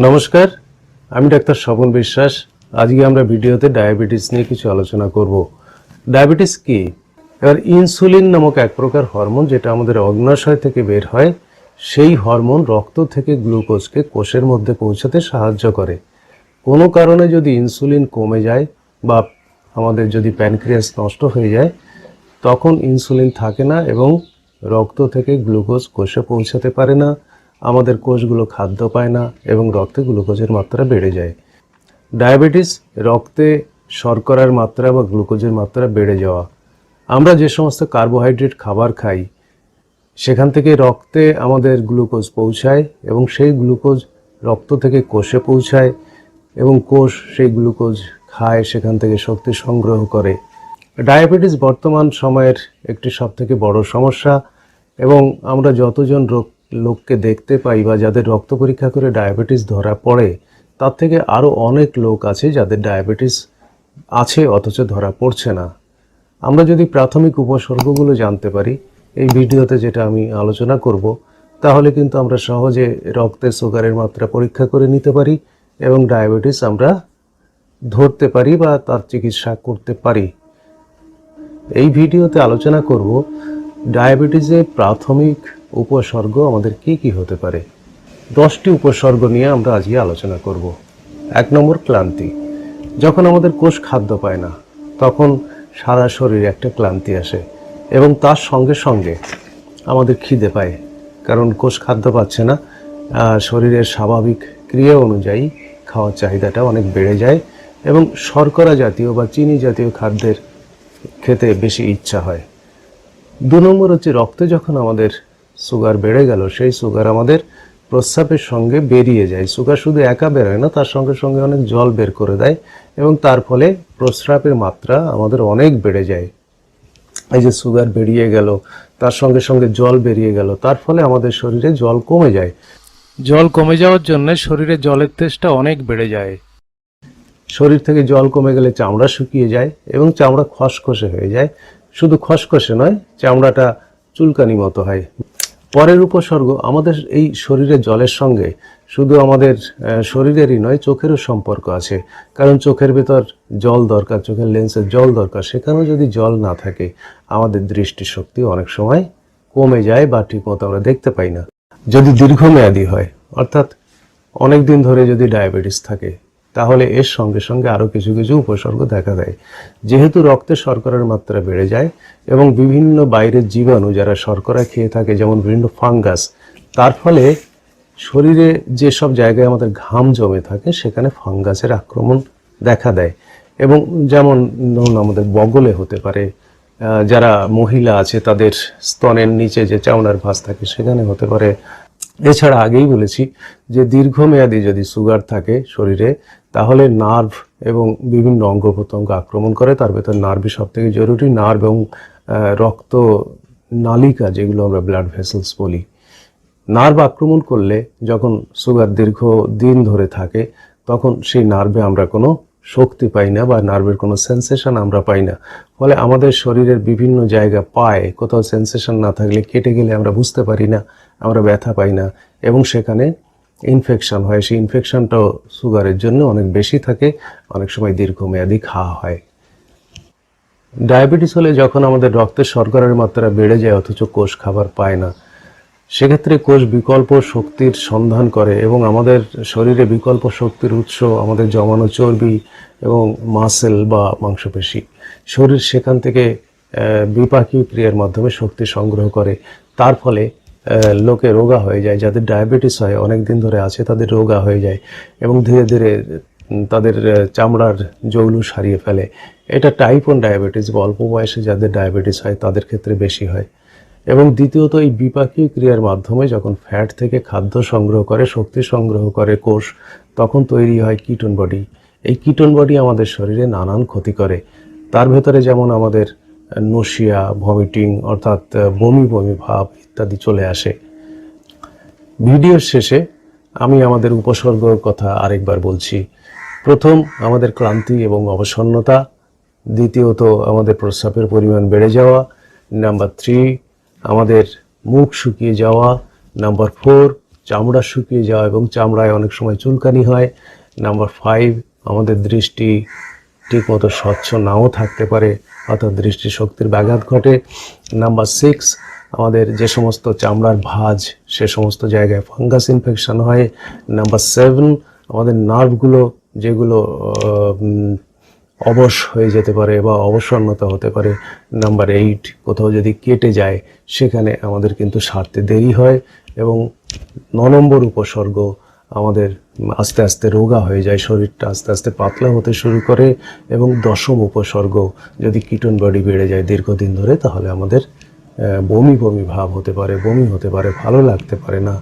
নমস্কার, আমি ডাক্তার স্বপন বিশ্বাস। আজকে আমরা ভিডিওতে ডায়াবেটিস নিয়ে কিছু আলোচনা করব। ডায়াবেটিস কি? এবার ইনসুলিন নামক এক প্রকার হরমোন, যেটা আমাদের অগ্ন্যাশয় থেকে বের হয়, সেই হরমোন রক্ত থেকে গ্লুকোজকে কোষের মধ্যে পৌঁছাতে সাহায্য করে। কোনো কারণে যদি ইনসুলিন কমে যায় বা আমাদের যদি প্যানক্রিয়াস নষ্ট হয়ে যায়, তখন ইনসুলিন থাকে না এবং রক্ত থেকে গ্লুকোজ কোষে পৌঁছাতে পারে না, আমাদের কোষগুলো খাদ্য পায় না এবং রক্তে গ্লুকোজের মাত্রা বেড়ে যায়। ডায়াবেটিস রক্তে শর্করার মাত্রা বা গ্লুকোজের মাত্রা বেড়ে যাওয়া। আমরা যে সমস্ত কার্বোহাইড্রেট খাবার খাই, সেখান থেকে রক্তে আমাদের গ্লুকোজ পৌঁছায় এবং সেই গ্লুকোজ রক্ত থেকে কোষে পৌঁছায় এবং কোষ সেই গ্লুকোজ খায়, সেখান থেকে শক্তি সংগ্রহ করে। ডায়াবেটিস বর্তমান সময়ের একটি সবথেকে বড় সমস্যা এবং আমরা যতজন লোককে দেখতে পাই বা যাদের রক্ত পরীক্ষা করে ডায়াবেটিস ধরা পড়ে, তার থেকে আরও অনেক লোক আছে যাদের ডায়াবেটিস আছে অথচ ধরা পড়ছে না। আমরা যদি প্রাথমিক উপসর্গগুলো জানতে পারি, এই ভিডিওতে যেটা আমি আলোচনা করব, তাহলে কিন্তু আমরা সহজে রক্তে সুগারের মাত্রা পরীক্ষা করে নিতে পারি এবং ডায়াবেটিস আমরা ধরতে পারি বা তার চিকিৎসা করতে পারি। এই ভিডিওতে আলোচনা করব ডায়াবেটিসের প্রাথমিক উপসর্গ আমাদের কি কি হতে পারে। 10টি উপসর্গ নিয়ে আমরা আজকে আলোচনা করব। 1 নম্বর, ক্লান্তি। যখন আমাদের কোষ খাদ্য পায় না, তখন সারা শরীরে একটা ক্লান্তি আসে এবং তার সঙ্গে সঙ্গে আমাদের খিদে পায়, কারণ কোষ খাদ্য পাচ্ছে না। শরীরের স্বাভাবিক ক্রিয়া অনুযায়ী খাওয়ার চাহিদাটা অনেক বেড়ে যায় এবং শর্করা জাতীয় বা চিনি জাতীয় খাদ্যের খেতে বেশি ইচ্ছা হয়। 2 নম্বর হচ্ছে, রক্তে যখন আমাদের সুগার বেড়ে গেল, সেই সুগার আমাদের প্রস্রাবের সঙ্গে বেরিয়ে যায়। সুগার শুধু একা বেরোয় না, তার সঙ্গে সঙ্গে অনেক জল বের করে দেয় এবং তার ফলে প্রস্রাবের মাত্রা আমাদের অনেক বেড়ে যায়। এই যে সুগার বেরিয়ে গেল, তার সঙ্গে সঙ্গে জল বেরিয়ে গেল, তার ফলে আমাদের শরীরে জল কমে যায়। জল কমে যাওয়ার জন্য শরীরে জলের তেষ্টা অনেক বেড়ে যায়। শরীর থেকে জল কমে গেলে চামড়া শুকিয়ে যায় এবং চামড়া খসখসে হয়ে যায়। শুধু খসখসে নয়, চামড়াটা চুলকানি মতো হয়। পরের উপসর্গ, আমাদের এই শরীরের জলের সঙ্গে শুধু আমাদের শরীরেরই নয়, চোখেরও সম্পর্ক আছে। কারণ চোখের ভেতর জল দরকার, চোখের লেন্সের জল দরকার। সেখানেও যদি জল না থাকে, আমাদের দৃষ্টিশক্তি অনেক সময় কমে যায় বা ঠিকমতো আমরা দেখতে পাই না। যদি দীর্ঘমেয়াদী হয়, অর্থাৎ অনেক দিন ধরে যদি ডায়াবেটিস থাকে, তাহলে এর সঙ্গে সঙ্গে আরও কিছু কিছু উপসর্গ দেখা দেয়। যেহেতু রক্তে শর্করার মাত্রা বেড়ে যায় এবং বিভিন্ন বাইরের জীবাণু যারা শর্করা খেয়ে থাকে, যেমন বিভিন্ন ফাঙ্গাস, তার ফলে শরীরে যেসব জায়গায় আমাদের ঘাম জমে থাকে, সেখানে ফাঙ্গাসের আক্রমণ দেখা দেয়। এবং যেমন ধরুন আমাদের বগলে হতে পারে, যারা মহিলা আছে তাদের স্তনের নিচে যে চামড়ার ভাঁজ থাকে সেখানে হতে পারে। এছাড়া আগেই বলেছি যে দীর্ঘমেয়াদী যদি সুগার থাকে শরীরে, তাহলে নার্ভ এবং বিভিন্ন অঙ্গ প্রত্যঙ্গ আক্রমণ করে। তার ভেতর নার্ভই সব থেকে জরুরি। নার্ভ এবং রক্ত নালিকা, যেগুলো আমরা ব্লাড ভেসেলস বলি, নার্ভ আক্রমণ করলে যখন সুগার দীর্ঘদিন ধরে থাকে, তখন সেই নার্ভে আমরা কোনো শক্তি পাই না বা নার্ভের কোনো সেন্সেশন আমরা পাই না। ফলে আমাদের শরীরের বিভিন্ন জায়গা পায়, কোথাও সেন্সেশন না থাকলে কেটে গেলে আমরা বুঝতে পারি না, আমরা ব্যথা পাই না এবং সেখানে ইনফেকশন হয়। সেই ইনফেকশনটাও সুগারের জন্য অনেক বেশি থাকে, অনেক সময় দীর্ঘমেয়াদী খাওয়া হয়। ডায়াবেটিস হলে যখন আমাদের রক্তের শর্করার মাত্রা বেড়ে যায় অথচ কোষ খাবার পায় না, সেক্ষেত্রে কোষ বিকল্প শক্তির সন্ধান করে এবং আমাদের শরীরে বিকল্প শক্তির উৎস আমাদের জমানো চর্বি এবং মাসেল বা মাংসপেশি। শরীর সেখান থেকে বিপাকীয় ক্রিয়ার মাধ্যমে শক্তি সংগ্রহ করে। তার ফলে লোকে রোগা হয়ে যায়। যাদের ডায়াবেটিস হয়, অনেক দিন ধরে আছে, তাদের রোগা হয়ে যায় এবং ধীরে ধীরে তাদের চামড়ার জৌলুস হারিয়ে ফেলে। এটা টাইপ 1 ডায়াবেটিস বা অল্প বয়সে যাদের ডায়াবেটিস হয় তাদের ক্ষেত্রে বেশি হয়। এবং দ্বিতীয়ত, এই বিপাকীয় ক্রিয়ার মাধ্যমে যখন ফ্যাট থেকে খাদ্য সংগ্রহ করে, শক্তি সংগ্রহ করে কোষ, তখন তৈরি হয় কিটোন বডি। এই কিটোন বডি আমাদের শরীরে নানান ক্ষতি করে। তার ভেতরে যেমন আমাদের নশিয়া, ভমিটিং অর্থাৎ বমি বমি ভাব ইত্যাদি চলে আসে। ভিডিওর শেষে আমি আমাদের উপসর্গের কথা আরেকবার বলছি। প্রথম, আমাদের ক্লান্তি এবং অবসন্নতা। দ্বিতীয়ত, আমাদের প্রস্রাবের পরিমাণ বেড়ে যাওয়া। নাম্বার 3, আমাদের মুখ শুকিয়ে যাওয়া। নাম্বার 4, চামড়া শুকিয়ে যাওয়া এবং চামড়ায় অনেক সময় চুলকানি হয়। নাম্বার 5, আমাদের দৃষ্টি ঠিকমতো স্বচ্ছ নাও থাকতে পারে, অর্থাৎ দৃষ্টিশক্তির ব্যাঘাত ঘটে। নাম্বার 6, আমাদের যে সমস্ত চামড়ার ভাঁজ সে সমস্ত জায়গায় ফাঙ্গাস ইনফেকশন হয়। নাম্বার 7, আমাদের নার্ভগুলো যেগুলো অবশ হয়ে যেতে পারে বা অবসন্নতা হতে পারে। নাম্বার 8, কোথাও যদি কেটে যায় সেখানে আমাদের কিন্তু সারতে দেরি হয়। এবং 9 নম্বর উপসর্গ, আমাদের আস্তে আস্তে রোগা হয়ে যায়, শরীরটা আস্তে আস্তে পাতলা হতে শুরু করে। এবং 10ম উপসর্গ, যদি কিটোন বডি বেড়ে যায় দীর্ঘদিন ধরে, তাহলে আমাদের বমি বমি ভাব হতে পারে, বমি হতে পারে, ভালো লাগতে পারে না।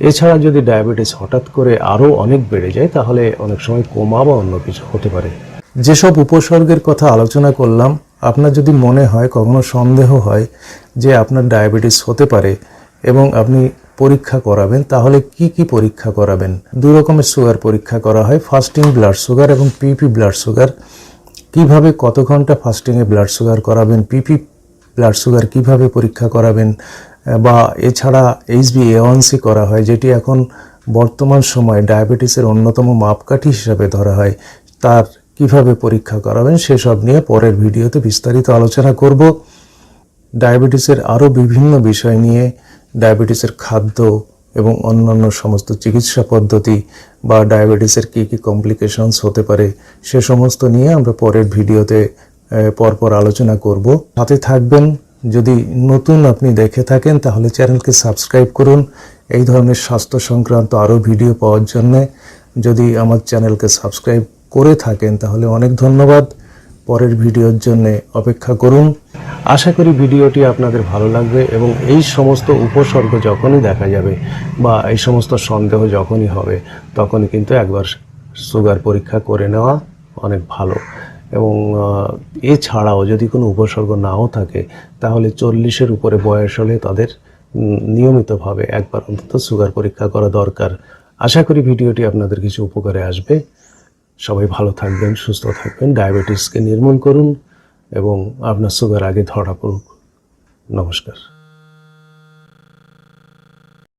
এছাড়া যদি ডায়াবেটিস হঠাৎ করে আরও অনেক বেড়ে যায় তাহলে অনেক সময় কোমা বা অন্য কিছু হতে পারে। যেসব উপসর্গের কথা আলোচনা করলাম, আপনার যদি মনে হয়, কখনো সন্দেহ হয় যে আপনার ডায়াবেটিস হতে পারে এবং আপনি পরীক্ষা করাবেন, তাহলে কি কি পরীক্ষা করাবেন? 2 রকমের সুগার পরীক্ষা করা হয়, ফাস্টিং ব্লাড সুগার এবং পিপি ব্লাড সুগার। কিভাবে, কত ঘন্টা ফাস্টিংয়ে ব্লাড সুগার করাবেন, পিপি ব্লাড সুগার কিভাবে পরীক্ষা করাবেন, বা এছাড়া HbA1c করা হয়, যেটি এখন বর্তমান সময়ে ডায়াবেটিসের অন্যতম মাপকাঠি হিসাবে ধরা হয়, তার কিভাবে পরীক্ষা করাবেন সেসব নিয়ে পরের ভিডিওতে বিস্তারিত আলোচনা করব। ডায়াবেটিসের আরও বিভিন্ন বিষয় নিয়ে, ডায়াবেটিসের খাদ্য এবং অন্যান্য সমস্ত চিকিৎসা পদ্ধতি বা ডায়াবেটিসের কী কী কমপ্লিকেশনস হতে পারে সে সমস্ত নিয়ে আমরা পরের ভিডিওতে পরপর আলোচনা করব। সাথে থাকবেন। যদি নতুন আপনি দেখে থাকেন তাহলে চ্যানেলকে সাবস্ক্রাইব করুন এই ধরনের স্বাস্থ্য সংক্রান্ত আরও ভিডিও পাওয়ার জন্যে। যদি আমার চ্যানেলকে সাবস্ক্রাইব করে থাকেন তাহলে অনেক ধন্যবাদ। পরের ভিডিওর জন্য অপেক্ষা করুন। আশা করি ভিডিওটি আপনাদের ভালো লাগবে এবং এই সমস্ত উপসর্গ যখনই দেখা যাবে বা এই সমস্ত সন্দেহ যখনই হবে তখনই কিন্তু একবার সুগার পরীক্ষা করে নেওয়া অনেক ভালো। এবং এছাড়াও যদি কোনো উপসর্গ নাও থাকে তাহলে 40-এর উপরে বয়স হলে তাদের নিয়মিতভাবে একবার অন্তত সুগার পরীক্ষা করা দরকার। আশা করি ভিডিওটি আপনাদের কিছু উপকারে আসবে। সবাই ভালো থাকবেন, সুস্থ থাকবেন, ডায়াবেটিসকে নির্মূল করুন এবং আপনার সুগার আগে ধরা পড়ুক। নমস্কার।